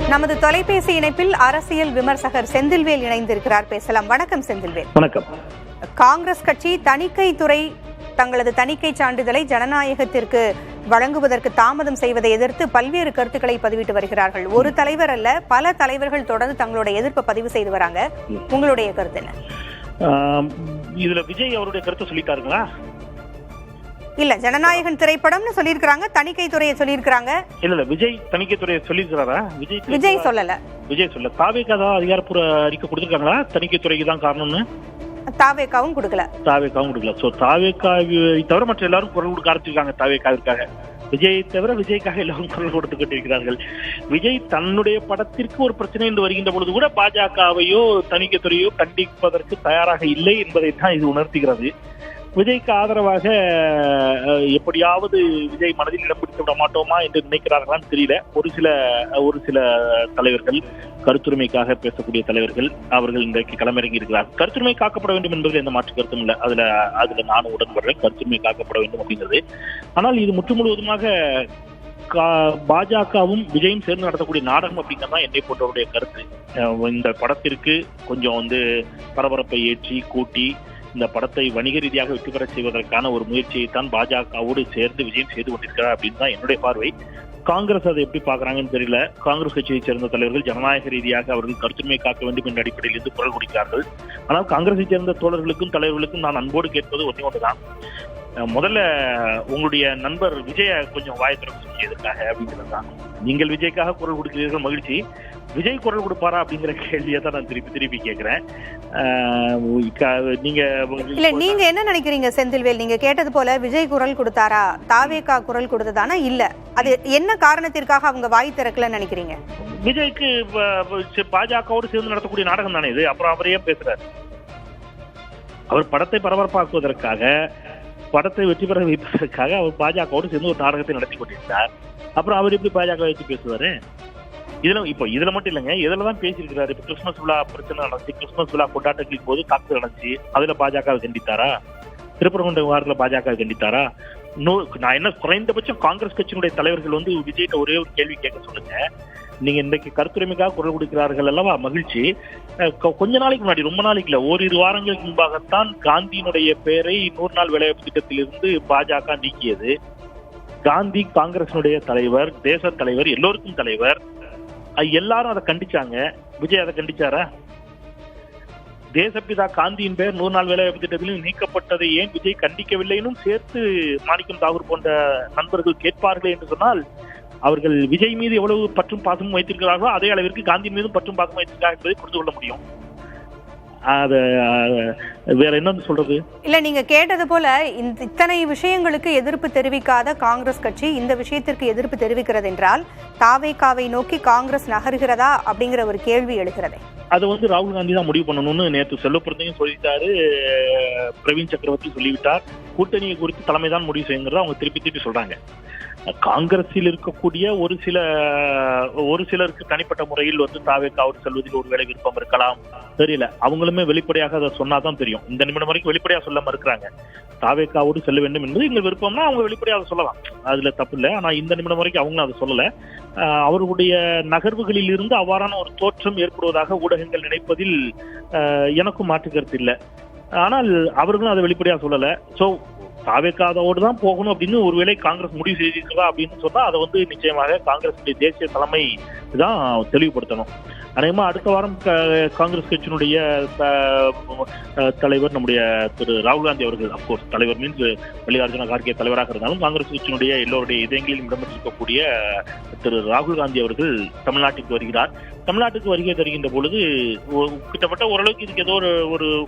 நமது தொலைபேசி இணைப்பில் அரசியல் விமர்சகர் செந்தில்வேல் இணைந்திருக்கிறார். பேசலாம். வணக்கம் செந்தில்வேல். வணக்கம். காங்கிரஸ் கட்சி தணிக்கைத்துறை தங்களது தணிக்கை சான்றிதழை ஜனநாயகத்திற்கு வழங்குவதற்கு தாமதம் செய்வதை எதிர்த்து பல்வேறு கருத்துக்களை பதிவிட்டு வருகிறார்கள். ஒரு தலைவர் அல்ல, பல தலைவர்கள் தொடர்ந்து தங்களுடைய எதிர்ப்பை பதிவு செய்து வராங்க. உங்களுடைய கருத்து என்ன? இதுல விஜய் அவருடைய கருத்தை சொல்லிட்டாருங்களா? இல்ல, ஜனநாயகன் திரைப்படம்னு சொல்லியிருக்காங்க, தணிக்கைத்துறையை சொல்லியிருக்காங்க. இல்ல விஜய் தணிக்கைத்துறையை சொல்லியிருக்கிறாரா? விஜய் சொல்லல. விஜய் சொல்ல. தாவேகா தான் அதிகாரப்பூர்வ அறிக்கை கொடுத்திருக்காங்களா தணிக்கைத்துறைக்கு தான் காரணம்னு? தாவேகாவும் கொடுக்கல. தாவேகாவும் கொடுக்கல. சோ தாவேகாவை தவிர மற்ற எல்லாரும் குரல் கொடுக்க ஆரம்பிச்சிருக்காங்க தாவேகாவிற்காக. விஜயை தவிர விஜய்க்காக எல்லாரும் குரல் கொடுத்து கொண்டிருக்கிறார்கள். விஜய் தன்னுடைய படத்திற்கு ஒரு பிரச்சனை என்று வருகின்ற பொழுது கூட பாஜகவையோ தணிக்கைத்துறையோ கண்டிப்பதற்கு தயாராக இல்லை என்பதை தான் இது உணர்த்துகிறது. விஜய்க்கு ஆதரவாக எப்படியாவது விஜய் மனதில் இடம் பிடித்து விட மாட்டோமா என்று நினைக்கிறார்களான்னு தெரியல. ஒரு சில தலைவர்கள், கருத்துரிமைக்காக பேசக்கூடிய தலைவர்கள், அவர்கள் இன்றைக்கு களமிறங்கி இருக்கிறார்கள். கருத்துரிமை காக்கப்பட வேண்டும் என்பதில் எந்த மாற்று கருத்தும் இல்லை. அதுல நானும் உடன்படுறேன், கருத்துரிமை காக்கப்பட வேண்டும் அப்படிங்கிறது. ஆனால் இது முற்று முழுவதுமாக பாஜகவும் விஜயும் சேர்ந்து நடத்தக்கூடிய நாடகம் அப்படிங்கிறதான் என்னை போன்றவருடைய கருத்து. இந்த படத்திற்கு கொஞ்சம் பரபரப்பை ஏற்றி கூட்டி இந்த படத்தை வணிக ரீதியாக வெற்றி பெற செய்வதற்கான ஒரு முயற்சியை தான் பாஜகவோடு சேர்ந்து விஜயம் செய்து கொண்டிருக்கிறார் அப்படின்னு தான் என்னுடைய பார்வை. காங்கிரஸ் அதை எப்படி பாக்குறாங்கன்னு தெரியல. காங்கிரஸ் கட்சியை சேர்ந்த தலைவர்கள் ஜனநாயக ரீதியாக அவர்கள் கருத்துரிமை காக்க வேண்டும் என்ற அடிப்படையில் இருந்து குரல் கொடுக்கிறார்கள். ஆனால் காங்கிரஸை சேர்ந்த தோழர்களுக்கும் தலைவர்களுக்கும் நான் அன்போடு கேட்பது ஒன்றுதான். முதல்ல உங்களுடைய நண்பர் விஜய கொஞ்சம் வாயத்திறக்க சொல்லியதற்காக அப்படிங்கிறது தான். நீங்கள் விஜய்க்காக குரல் கொடுக்கிறீர்கள், மகிழ்ச்சி. விஜய் குரல் கொடுப்பாரா அப்படிங்கிற கேள்வியை தான் நான் திருப்பி கேட்கிறேன். நீங்க என்ன நினைக்கிறீங்க செந்தில்வேல்? நீங்க கேட்டது போல விஜய் குரல் கொடுத்தாரா, தாவேகா குரல் கொடுத்ததானா? இல்ல, அது என்ன காரணத்திற்காக அவங்க வாய் திறக்கலன்னு நினைக்கிறீங்க? விஜய்க்கு பாஜகவோடு சேர்ந்து நடத்தக்கூடிய நாடகம் தானே இது. அப்புறம் அவரையே பேசுறாரு. அவர் படத்தை பரபரப்பாக்குவதற்காக, படத்தை வெற்றி பெற வைப்பதற்காக அவர் பாஜகவோடு சேர்ந்து ஒரு நாடகத்தை நடத்தி கொண்டிருந்தார். அப்புறம் அவர் எப்படி பாஜக வச்சு பேசுவாரு? இதுல மட்டும் இல்லைங்க, இதுலதான் பேசியிருக்கிறாரு. இப்ப கிறிஸ்துமஸ் விழா பிரச்சனை நடந்துச்சு, கிறிஸ்துமஸ் விழா கொண்டாட்டங்களின் போது தாக்குதல் நடந்துச்சு, அதுல பாஜகவை கண்டித்தாரா? திருப்பரங்குன்ற வாரத்துல பாஜகவை கண்டித்தாரா? நான் என்ன, குறைந்தபட்சம் காங்கிரஸ் கட்சியினுடைய தலைவர்கள் விஜய்கிட்ட ஒரே ஒரு கேள்வி கேட்க சொல்லுங்க. நீங்க இன்றைக்கு கருத்துரிமைக்காக குரல் கொடுக்கிறார்கள் அல்லவா, மகிழ்ச்சி. கொஞ்ச நாளைக்கு முன்னாடி, ரொம்ப நாளைக்கு இல்ல, ஓரிரு வாரங்களுக்கு முன்பாகத்தான் காந்தியினுடைய பெயரை 100 நாள் வேலைவாய்ப்பு திட்டத்திலிருந்து பாஜக நீக்கியது. காந்தி காங்கிரசினுடைய தலைவர், தேச தலைவர், எல்லோருக்கும் தலைவர். எல்லாரும் அதை கண்டிச்சாங்க. விஜய் அதை கண்டிச்சாரா? தேசப்பிதா காந்தியின் பெயர் 100 நாள் வேலைவாய்ப்பு திட்டத்திலும் நீக்கப்பட்டதை ஏன் விஜய் கண்டிக்கவில்லைன்னு சேர்த்து மாணிக்கம் தாகூர் போன்ற நண்பர்கள் கேட்பார்கள் என்று சொன்னால், அவர்கள் விஜய் மீது எவ்வளவு பற்றும் பாசமும் வைத்திருக்கிறார்களோ அதே அளவிற்கு காந்தியின் மீதும் பற்றும் பாசமும் வைத்திருக்கிறார் என்பதை புரிந்து கொள்ள முடியும். வேற என்ன சொல்றது? இல்ல, நீங்க கேட்டது போல இத்தனை விஷயங்களுக்கு எதிர்ப்பு தெரிவிக்காத காங்கிரஸ் கட்சி இந்த விஷயத்திற்கு எதிர்ப்பு தெரிவிக்கிறது என்றால் தாவேகாவை நோக்கி காங்கிரஸ் நகர்கிறதா அப்படிங்கிற ஒரு கேள்வி எழுகிறது. அது ராகுல் காந்தி தான் முடிவு பண்ணணும்னு நேற்று செல்லப்பிரத்தையும் சொல்லிட்டாரு, பிரவீன் சக்கரவர்த்தி சொல்லிவிட்டார். கூட்டணியை குறித்து தலைமை தான் முடிவு செய்யுங்கிறத அவங்க திருப்பி சொல்றாங்க. காங்கிரஸில் இருக்கக்கூடிய ஒரு சிலருக்கு தனிப்பட்ட முறையில் தாவேகாவோடு செல்வதில் ஒருவேளை விருப்பம் இருக்கலாம், தெரியல. அவங்களுமே வெளிப்படையாக அதை சொன்னாதான் தெரியும். இந்த நிமிடம் வரைக்கும் வெளிப்படையாக சொல்ல மறுக்கிறாங்க. தாவேகாவோடு செல்ல வேண்டும் என்பது எங்கள் விருப்பம்னா அவங்க வெளிப்படையாக சொல்லலாம், அதுல தப்பு இல்லை. ஆனா இந்த நிமிடம் வரைக்கும் அவங்களும் அதை சொல்லல. அவர்களுடைய நகர்வுகளில் இருந்து அவ்வாறான ஒரு தோற்றம் ஏற்படுவதாக ஊடகங்கள் நினைப்பதில் எனக்கும் மாற்று கருத்து இல்லை. ஆனால் அவர்களும் அதை வெளிப்படையாக சொல்லல. சோ தாவேகாவோடு தான் போகணும் அப்படின்னு ஒருவேளை காங்கிரஸ் முடிவு செய்திருக்கிறதா அப்படின்னு சொன்னா அதை நிச்சயமாக காங்கிரஸ் தேசிய தலைமை தான் தெளிவுபடுத்தணும். அநேகமா அடுத்த வாரம் காங்கிரஸ் கட்சியினுடைய தலைவர் நம்முடைய திரு ராகுல் காந்தி அவர்கள், அப்கோர்ஸ் தலைவர் மீன்ஸ் மல்லிகார்ஜுன கார்கே தலைவராக இருந்தாலும் காங்கிரஸ் கட்சியினுடைய எல்லோருடைய இதயங்களிலும் இடம்பெற்றிருக்கக்கூடிய திரு ராகுல் காந்தி அவர்கள் தமிழ்நாட்டுக்கு வருகிறார். தமிழ்நாட்டுக்கு வருகை தருகின்ற பொழுது கிட்டத்தட்ட ஓரளவுக்கு இதுக்கு ஏதோ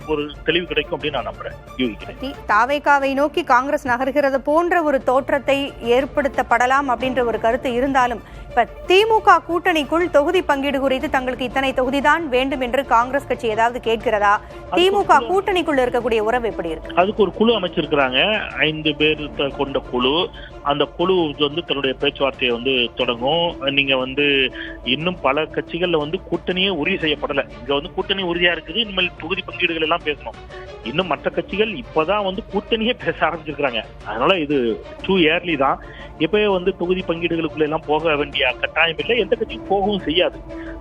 ஒரு தெளிவு கிடைக்கும் அப்படின்னு நான் நம்புறேன், யூகிக்கிறேன். தாவேகாவை நோக்கி காங்கிரஸ் நகர்கிறது போன்ற ஒரு தோற்றத்தை ஏற்படுத்தப்படலாம் அப்படின்ற ஒரு கருத்து இருந்தாலும், இப்ப திமுக கூட்டணிக்குள் தொகுதி பங்கீடு குறித்து தங்களுக்கு இத்தனை தொகுதிதான் வேண்டும் என்று காங்கிரஸ் கட்சி ஏதாவது கேட்கிறதா? திமுக கூட்டணிக்குள்ள இருக்கக்கூடிய உறவு எப்படி இருக்கு? அதுக்கு ஒரு குழு அமைச்சிருக்கிறாங்க, 5 பேர் கொண்ட குழு. அந்த குழு தன்னுடைய பேச்சுவார்த்தையை தொடங்கும். நீங்க இன்னும் பல கட்சிகள்ல கூட்டணியே உறுதி செய்யப்படல. இங்க கூட்டணி உறுதியா இருக்குது. இனிமேல் தொகுதி பங்கீடுகள் எல்லாம் பேசணும். இன்னும் மற்ற கட்சிகள் இப்பதான் கூட்டணியே பேச ஆரம்பிச்சிருக்காங்க. அதனால இது டூ இயர்லி தான். எப்பவே தொகுதி பங்கீடுகளுக்குள்ள எல்லாம் போக வேண்டிய வேண்டிய கட்டாயம் இல்லை, எந்த கட்சியும் போகவும் செய்யாது.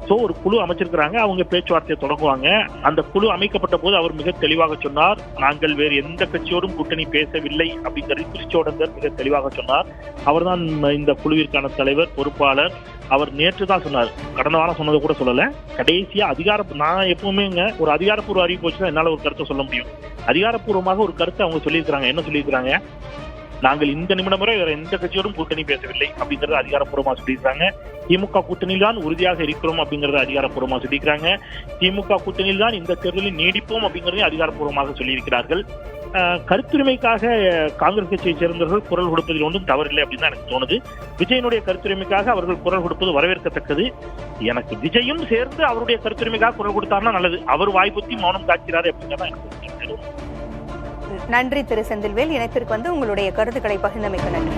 சோ ஒரு குழு அமைச்சிருக்கிறாங்க, அவங்க பேச்சுவார்த்தையை தொடங்குவாங்க. அந்த குழு அமைக்கப்பட்ட போது அவர் மிக தெளிவாக சொன்னார், நாங்கள் வேறு எந்த கட்சியோடும் கூட்டணி பேசவில்லை அப்படிங்கிறது திருச்சோடங்கர் மிக தெளிவாக சொன்னார். அவர்தான் இந்த குழுவிற்கான தலைவர், பொறுப்பாளர். அவர் நேற்று தான் சொன்னார், கடந்த வாரம் சொன்னதை கூட சொல்லல. கடைசியா நான் எப்பவுமேங்க ஒரு அதிகாரப்பூர்வ அறிவிப்பு வச்சுதான் என்னால ஒரு கருத்தை சொல்ல முடியும். அதிகாரப்பூர்வமாக ஒரு கருத்தை அவங்க சொல்லியிருக்கிறாங்க. என்ன சொல்லியிருக்கிறாங்க? நாங்கள் இந்த நிமிடம் வரை வேற எந்த கட்சியோடும் கூட்டணி பேசவில்லை அப்படிங்கறது அதிகாரப்பூர்வமா சொல்லியிருக்காங்க. திமுக கூட்டணியில் தான் உறுதியாக இருக்கிறோம் அப்படிங்கறத அதிகாரப்பூர்வமா சொல்லியிருக்காங்க. திமுக கூட்டணியில் தான் இந்த தேர்தலில் நீடிப்போம் அப்படிங்கறதையும் அதிகாரப்பூர்வமாக சொல்லியிருக்கிறார்கள். கருத்துரிமைக்காக காங்கிரஸ் கட்சியை சேர்ந்தவர்கள் குரல் கொடுப்பதில் ஒன்றும் தவறில்லை அப்படின்னு தான் எனக்கு தோணுது. விஜயனுடைய கருத்துரிமைக்காக அவர்கள் குரல் கொடுப்பது வரவேற்கத்தக்கது. எனக்கு விஜயும் சேர்ந்து அவருடைய கருத்துரிமைக்காக குரல் கொடுத்தாருன்னா நல்லது. அவர் வாய்ப்புத்தி மௌனம் காக்கிறாரு அப்படிங்கிறத எனக்கு நன்றி திரு செந்தில்வேல். இணைப்பிற்கு வந்து உங்களுடைய கருத்துக்களை பகிர்ந்தமைக்கு நன்றி.